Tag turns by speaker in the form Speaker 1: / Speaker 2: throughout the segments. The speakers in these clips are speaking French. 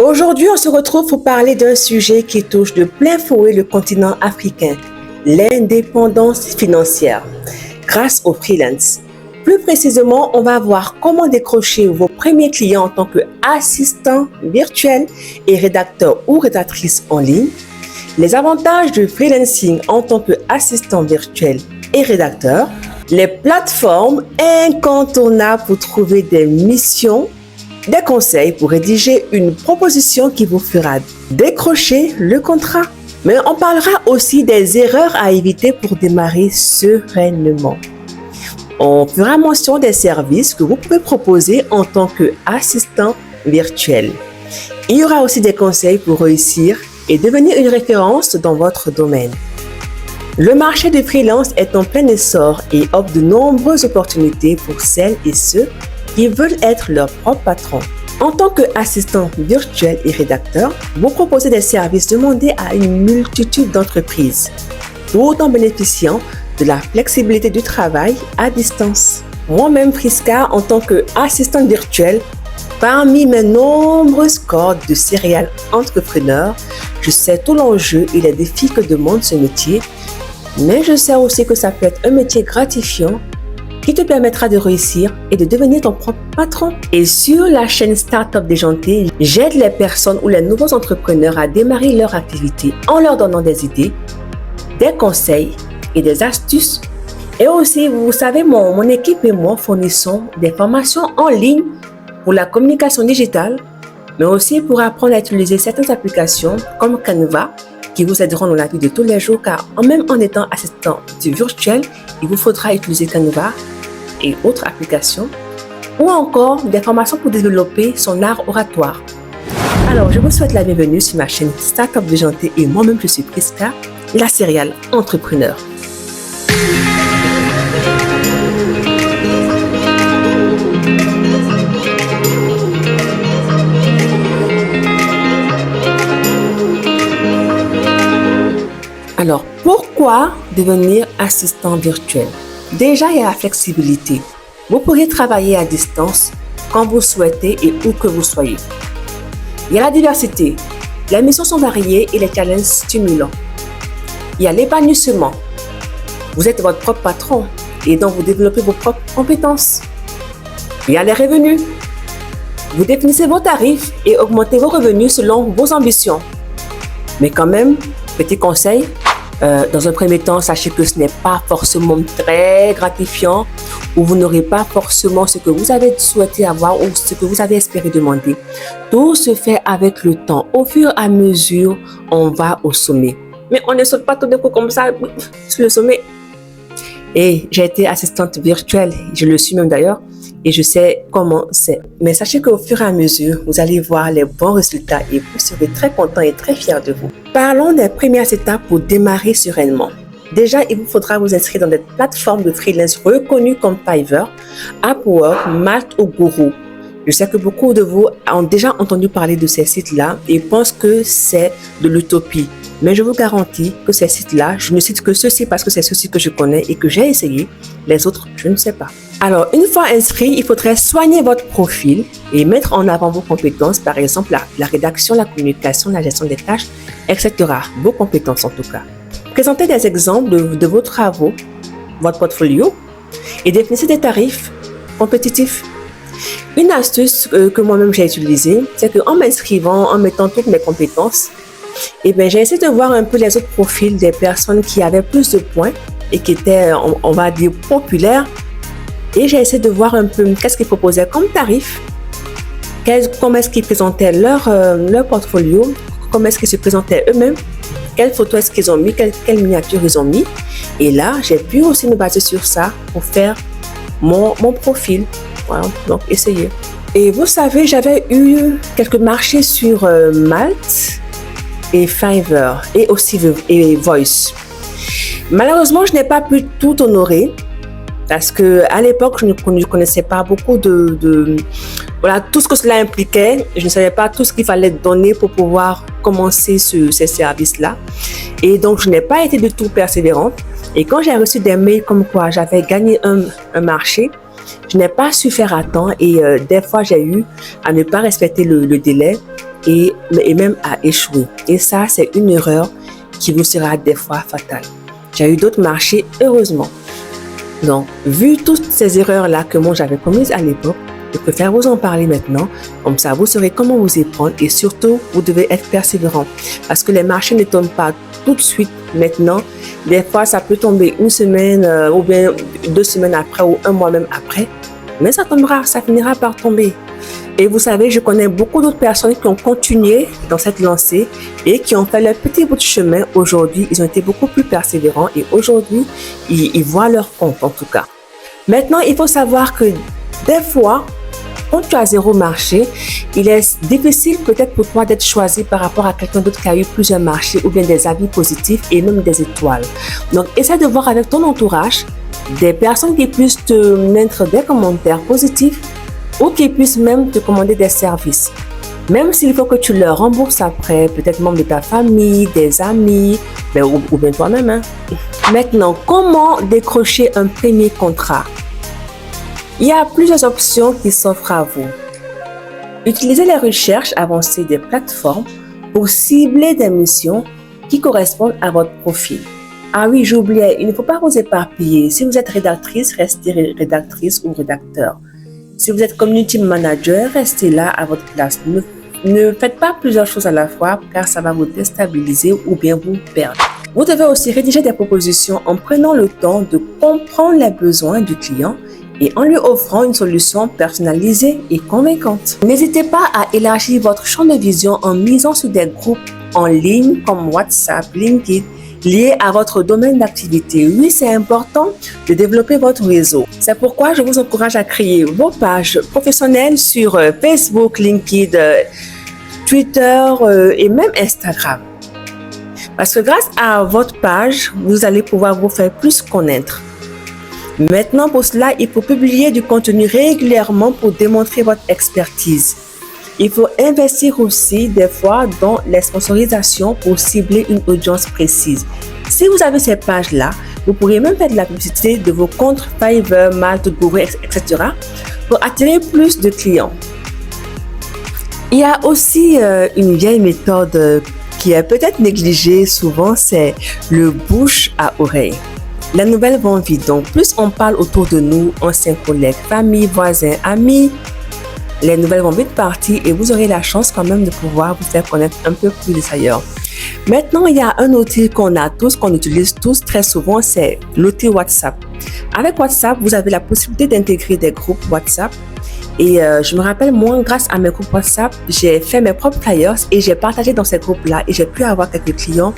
Speaker 1: Aujourd'hui, on se retrouve pour parler d'un sujet qui touche de plein fouet le continent africain, l'indépendance financière, grâce au freelance. Plus précisément, on va voir comment décrocher vos premiers clients en tant qu'assistant virtuel et rédacteur ou rédactrice en ligne, les avantages du freelancing en tant qu'assistant virtuel et rédacteur, les plateformes incontournables pour trouver des missions, des conseils pour rédiger une proposition qui vous fera décrocher le contrat. Mais on parlera aussi des erreurs à éviter pour démarrer sereinement. On fera mention des services que vous pouvez proposer en tant qu'assistant virtuel. Il y aura aussi des conseils pour réussir et devenir une référence dans votre domaine. Le marché du freelance est en plein essor et offre de nombreuses opportunités pour celles et ceux qui veulent être leur propre patron. En tant qu'assistant virtuel et rédacteur, vous proposez des services demandés à une multitude d'entreprises, tout en bénéficiant de la flexibilité du travail à distance. Moi-même, Friska, en tant qu'assistante virtuelle, parmi mes nombreuses cordes de serial entrepreneur, je sais tout l'enjeu et les défis que demande ce métier, mais je sais aussi que ça peut être un métier gratifiant qui te permettra de réussir et de devenir ton propre patron. Et sur la chaîne Startup Déjantée, j'aide les personnes ou les nouveaux entrepreneurs à démarrer leur activité en leur donnant des idées, des conseils et des astuces. Et aussi, vous savez, mon équipe et moi fournissons des formations en ligne pour la communication digitale, mais aussi pour apprendre à utiliser certaines applications comme Canva qui vous aideront dans la vie de tous les jours, car même en étant assistant virtuel, il vous faudra utiliser Canva et autres applications, ou encore des formations pour développer son art oratoire. Alors, je vous souhaite la bienvenue sur ma chaîne Startup Déjantée et moi-même je suis Friska, la serial entrepreneur. Alors, pourquoi devenir assistant virtuel? Déjà, il y a la flexibilité. Vous pourrez travailler à distance quand vous souhaitez et où que vous soyez. Il y a la diversité. Les missions sont variées et les challenges stimulants. Il y a l'épanouissement. Vous êtes votre propre patron et donc vous développez vos propres compétences. Il y a les revenus. Vous définissez vos tarifs et augmentez vos revenus selon vos ambitions. Mais quand même, petit conseil, dans un premier temps, sachez que ce n'est pas forcément très gratifiant ou vous n'aurez pas forcément ce que vous avez souhaité avoir ou ce que vous avez espéré demander. Tout se fait avec le temps. Au fur et à mesure, on va au sommet. Mais on ne saute pas tout d'un coup comme ça sur le sommet. Et j'ai été assistante virtuelle, je le suis même d'ailleurs, et je sais comment c'est. Mais sachez qu'au fur et à mesure, vous allez voir les bons résultats et vous serez très content et très fiers de vous. Parlons des premières étapes pour démarrer sereinement. Déjà, il vous faudra vous inscrire dans des plateformes de freelance reconnues comme Fiverr, Upwork, Malt ou Guru. Je sais que beaucoup de vous ont déjà entendu parler de ces sites-là et pensent que c'est de l'utopie. Mais je vous garantis que ces sites-là, je ne cite que ceux-ci parce que c'est ceux-ci que je connais et que j'ai essayé. Les autres, je ne sais pas. Alors, une fois inscrit, il faudrait soigner votre profil et mettre en avant vos compétences, par exemple la rédaction, la communication, la gestion des tâches, etc. Vos compétences en tout cas. Présentez des exemples de vos travaux, votre portfolio et définissez des tarifs compétitifs. Une astuce que moi-même j'ai utilisée, c'est qu'en m'inscrivant, en mettant toutes mes compétences, j'ai essayé de voir un peu les autres profils des personnes qui avaient plus de points et qui étaient, on va dire, populaires. Et j'ai essayé de voir un peu qu'est-ce qu'ils proposaient comme tarif, comment est-ce qu'ils présentaient leur portfolio, comment est-ce qu'ils se présentaient eux-mêmes, quelles photos est-ce qu'ils ont mis, quelles miniatures ils ont mis. Et là, j'ai pu aussi me baser sur ça pour faire mon profil. Voilà, donc essayez. Et vous savez, j'avais eu quelques marchés sur Malt et Fiverr et aussi Voice. Malheureusement, je n'ai pas pu tout honorer parce que à l'époque, je ne connaissais pas beaucoup voilà, tout ce que cela impliquait. Je ne savais pas tout ce qu'il fallait donner pour pouvoir commencer ces services-là. Et donc, je n'ai pas été du tout persévérante. Et quand j'ai reçu des mails comme quoi j'avais gagné un marché, je n'ai pas su faire à temps et des fois, j'ai eu à ne pas respecter le délai. et même à échouer. Et ça, c'est une erreur qui vous sera des fois fatale. J'ai eu d'autres marchés, heureusement. Donc, vu toutes ces erreurs-là que moi j'avais commises à l'époque, je préfère vous en parler maintenant. Comme ça, vous saurez comment vous y prendre et surtout, vous devez être persévérant. Parce que les marchés ne tombent pas tout de suite maintenant. Des fois, ça peut tomber une semaine ou bien 2 semaines après ou un mois même après. Mais ça tombera, ça finira par tomber. Et vous savez, je connais beaucoup d'autres personnes qui ont continué dans cette lancée et qui ont fait leur petit bout de chemin. Aujourd'hui, ils ont été beaucoup plus persévérants et aujourd'hui, ils voient leur compte en tout cas. Maintenant, il faut savoir que des fois, quand tu as zéro marché, il est difficile peut-être pour toi d'être choisi par rapport à quelqu'un d'autre qui a eu plusieurs marchés ou bien des avis positifs et même des étoiles. Donc, essaie de voir avec ton entourage des personnes qui puissent te mettre des commentaires positifs ou qui puissent même te commander des services. Même s'il faut que tu leur rembourses après, peut-être membres de ta famille, des amis, ou bien toi-même. Hein. Maintenant, comment décrocher un premier contrat? Il y a plusieurs options qui s'offrent à vous. Utilisez les recherches avancées des plateformes pour cibler des missions qui correspondent à votre profil. Ah oui, j'oubliais, il ne faut pas vous éparpiller. Si vous êtes rédactrice, restez rédactrice ou rédacteur. Si vous êtes community manager, restez là à votre place. Ne faites pas plusieurs choses à la fois car ça va vous déstabiliser ou bien vous perdre. Vous devez aussi rédiger des propositions en prenant le temps de comprendre les besoins du client et en lui offrant une solution personnalisée et convaincante. N'hésitez pas à élargir votre champ de vision en misant sur des groupes en ligne comme WhatsApp, LinkedIn, liés à votre domaine d'activité. Oui, c'est important de développer votre réseau. C'est pourquoi je vous encourage à créer vos pages professionnelles sur Facebook, LinkedIn, Twitter et même Instagram. Parce que grâce à votre page, vous allez pouvoir vous faire plus connaître. Maintenant, pour cela, il faut publier du contenu régulièrement pour démontrer votre expertise. Il faut investir aussi des fois dans les sponsorisations pour cibler une audience précise. Si vous avez ces pages-là, vous pourrez même faire de la publicité de vos comptes Fiverr, Malt, Guru, etc. pour attirer plus de clients. Il y a aussi une vieille méthode qui est peut-être négligée souvent, c'est le bouche à oreille. La nouvelle vend vite, donc plus on parle autour de nous, anciens collègues, famille, voisins, amis, les nouvelles vont vite partir et vous aurez la chance quand même de pouvoir vous faire connaître un peu plus ailleurs. Maintenant, il y a un outil qu'on a tous, qu'on utilise tous très souvent, c'est l'outil WhatsApp. Avec WhatsApp, vous avez la possibilité d'intégrer des groupes WhatsApp. Et je me rappelle, moi, grâce à mes groupes WhatsApp, j'ai fait mes propres flyers et j'ai partagé dans ces groupes-là et j'ai pu avoir quelques clients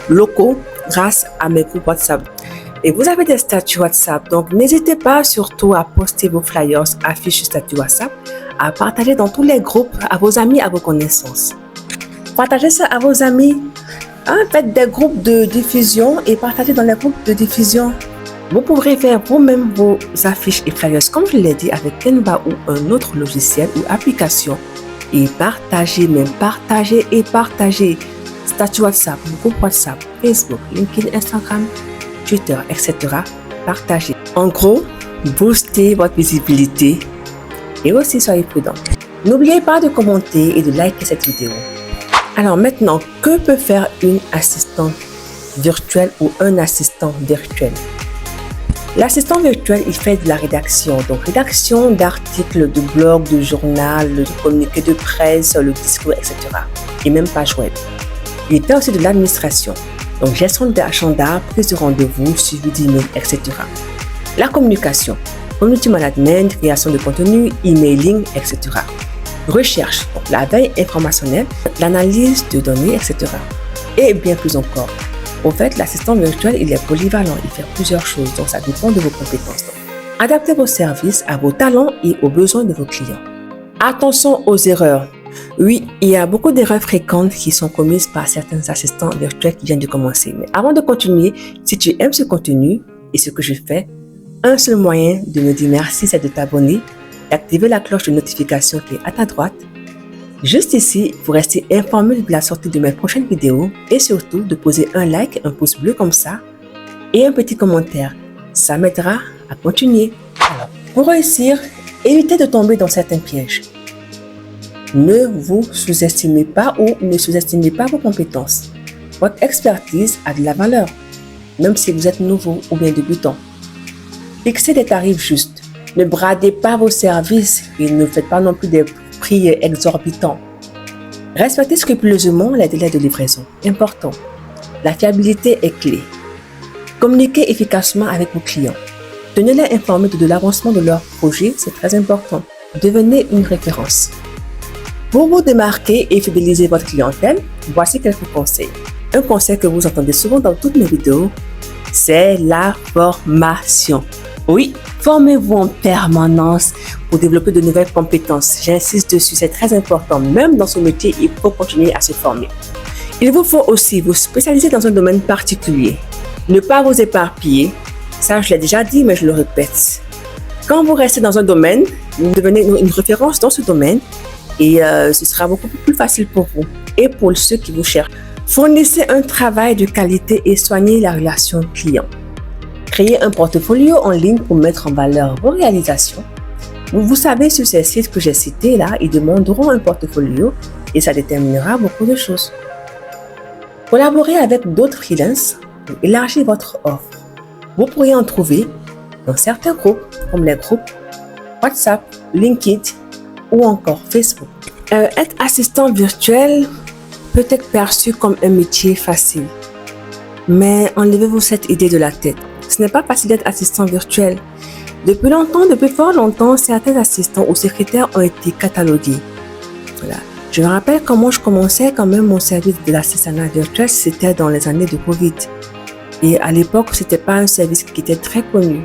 Speaker 1: locaux grâce à mes groupes WhatsApp. Et vous avez des statuts WhatsApp, donc n'hésitez pas surtout à poster vos flyers, affiches sur statut WhatsApp, à partager dans tous les groupes, à vos amis, à vos connaissances. Partagez ça à vos amis. Faites des groupes de diffusion et partagez dans les groupes de diffusion. Vous pourrez faire vous-même vos affiches et flyers, comme je l'ai dit, avec Canva ou un autre logiciel ou application. Et partagez, et partagez. Statut WhatsApp, groupe WhatsApp, Facebook, LinkedIn, Instagram, Twitter, etc. Partagez. En gros, boostez votre visibilité et aussi soyez prudent. N'oubliez pas de commenter et de liker cette vidéo. Alors maintenant, que peut faire une assistante virtuelle ou un assistant virtuel? L'assistant virtuel, il fait de la rédaction. Donc, rédaction d'articles, de blogs, de journal, de communiqués de presse, le discours, etc. Et même page web. Il fait aussi de l'administration. Donc, gestion d'agenda, prise de rendez-vous, suivi d'email, etc. La communication, community management, création de contenu, emailing, etc. Recherche, donc la veille informationnelle, l'analyse de données, etc. Et bien plus encore. Au fait, l'assistant virtuel, il est polyvalent, il fait plusieurs choses, donc ça dépend de vos compétences. Adaptez vos services à vos talents et aux besoins de vos clients. Attention aux erreurs. Oui, il y a beaucoup d'erreurs fréquentes qui sont commises par certains assistants virtuels qui viennent de commencer. Mais avant de continuer, si tu aimes ce contenu et ce que je fais, un seul moyen de me dire merci, c'est de t'abonner, d'activer la cloche de notification qui est à ta droite, juste ici pour rester informé de la sortie de mes prochaines vidéos et surtout de poser un like, un pouce bleu comme ça et un petit commentaire. Ça m'aidera à continuer. Alors, pour réussir, évitez de tomber dans certains pièges. Ne vous sous-estimez pas ou ne sous-estimez pas vos compétences. Votre expertise a de la valeur, même si vous êtes nouveau ou bien débutant. Fixez des tarifs justes. Ne bradez pas vos services et ne faites pas non plus des prix exorbitants. Respectez scrupuleusement les délais de livraison. Important. La fiabilité est clé. Communiquez efficacement avec vos clients. Tenez-les informés de l'avancement de leur projet, c'est très important. Devenez une référence. Pour vous démarquer et fidéliser votre clientèle, voici quelques conseils. Un conseil que vous entendez souvent dans toutes mes vidéos, c'est la formation. Oui, formez-vous en permanence pour développer de nouvelles compétences. J'insiste dessus, c'est très important. Même dans ce métier, il faut continuer à se former. Il vous faut aussi vous spécialiser dans un domaine particulier. Ne pas vous éparpiller. Ça, je l'ai déjà dit, mais je le répète. Quand vous restez dans un domaine, vous devenez une référence dans ce domaine et ce sera beaucoup plus facile pour vous et pour ceux qui vous cherchent. Fournissez un travail de qualité et soignez la relation client. Créez un portfolio en ligne pour mettre en valeur vos réalisations. Vous savez, sur ces sites que j'ai cités là, ils demanderont un portfolio et ça déterminera beaucoup de choses. Collaborez avec d'autres freelances pour élargir votre offre. Vous pourriez en trouver dans certains groupes, comme les groupes WhatsApp, LinkedIn ou encore Facebook. Être assistant virtuel peut être perçu comme un métier facile. Mais enlevez-vous cette idée de la tête. Ce n'est pas facile d'être assistant virtuel. Depuis fort longtemps, certains assistants ou secrétaires ont été catalogués. Voilà. Je me rappelle comment je commençais quand même mon service de l'assistanat virtuel, c'était dans les années de Covid. Et à l'époque, c'était pas un service qui était très connu.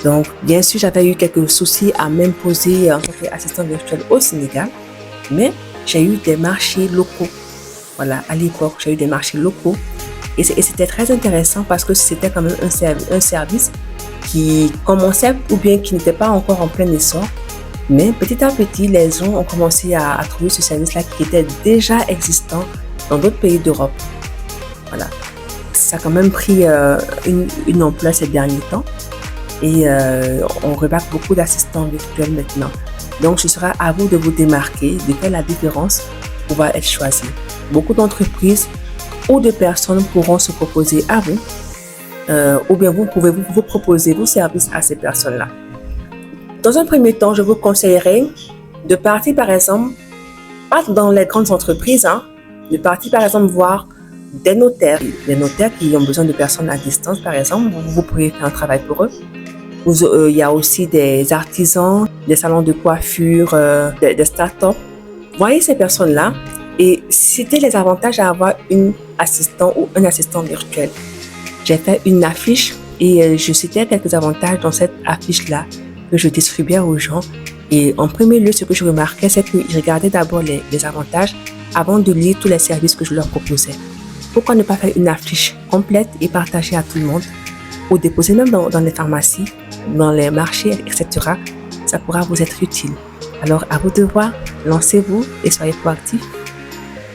Speaker 1: Donc, bien sûr, j'avais eu quelques soucis à m'imposer en tant qu'assistant virtuel au Sénégal, mais j'ai eu des marchés locaux. Voilà, à l'époque, j'ai eu des marchés locaux et c'était très intéressant parce que c'était quand même un service qui commençait ou bien qui n'était pas encore en plein essor. Mais petit à petit, les gens ont commencé à trouver ce service-là qui était déjà existant dans d'autres pays d'Europe. Voilà. Ça a quand même pris une ampleur ces derniers temps et on remarque beaucoup d'assistants virtuels maintenant. Donc, ce sera à vous de vous démarquer, de faire la différence pour pouvoir être choisi. Beaucoup d'entreprises ou de personnes pourront se proposer à vous ou bien vous pouvez vous proposer vos services à ces personnes-là. Dans un premier temps, je vous conseillerais de partir par exemple, pas dans les grandes entreprises, de partir par exemple voir des notaires qui ont besoin de personnes à distance par exemple, vous pouvez faire un travail pour eux. Il y a aussi des artisans, des salons de coiffure, des startups. Voyez ces personnes-là et citez les avantages à avoir un assistant virtuel. J'ai fait une affiche et je citais quelques avantages dans cette affiche-là que je distribuais aux gens. Et en premier lieu, ce que je remarquais, c'est qu'ils regardaient d'abord les avantages avant de lire tous les services que je leur proposais. Pourquoi ne pas faire une affiche complète et partager à tout le monde ou déposer même dans les pharmacies, dans les marchés, etc. Ça pourra vous être utile. Alors, à vous de voir, lancez-vous et soyez proactifs.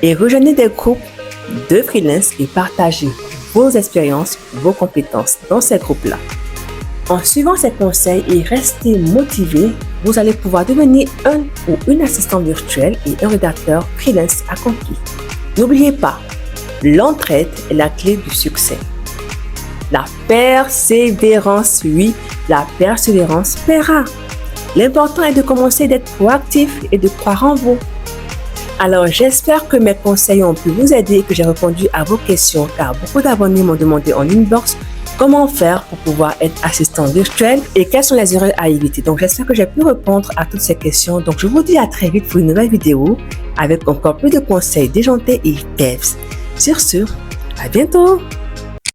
Speaker 1: Et rejoignez des groupes de freelance et partagez vos expériences, vos compétences dans ces groupes-là. En suivant ces conseils et restez motivé, vous allez pouvoir devenir un ou une assistante virtuelle et un rédacteur freelance accompli. N'oubliez pas, l'entraide est la clé du succès. La persévérance, oui, la persévérance paiera. L'important est de commencer d'être proactif et de croire en vous. Alors, j'espère que mes conseils ont pu vous aider et que j'ai répondu à vos questions car beaucoup d'abonnés m'ont demandé en inbox comment faire pour pouvoir être assistant virtuel et quelles sont les erreurs à éviter. Donc, j'espère que j'ai pu répondre à toutes ces questions. Donc, je vous dis à très vite pour une nouvelle vidéo avec encore plus de conseils déjantés et tips. Sur ce, à bientôt!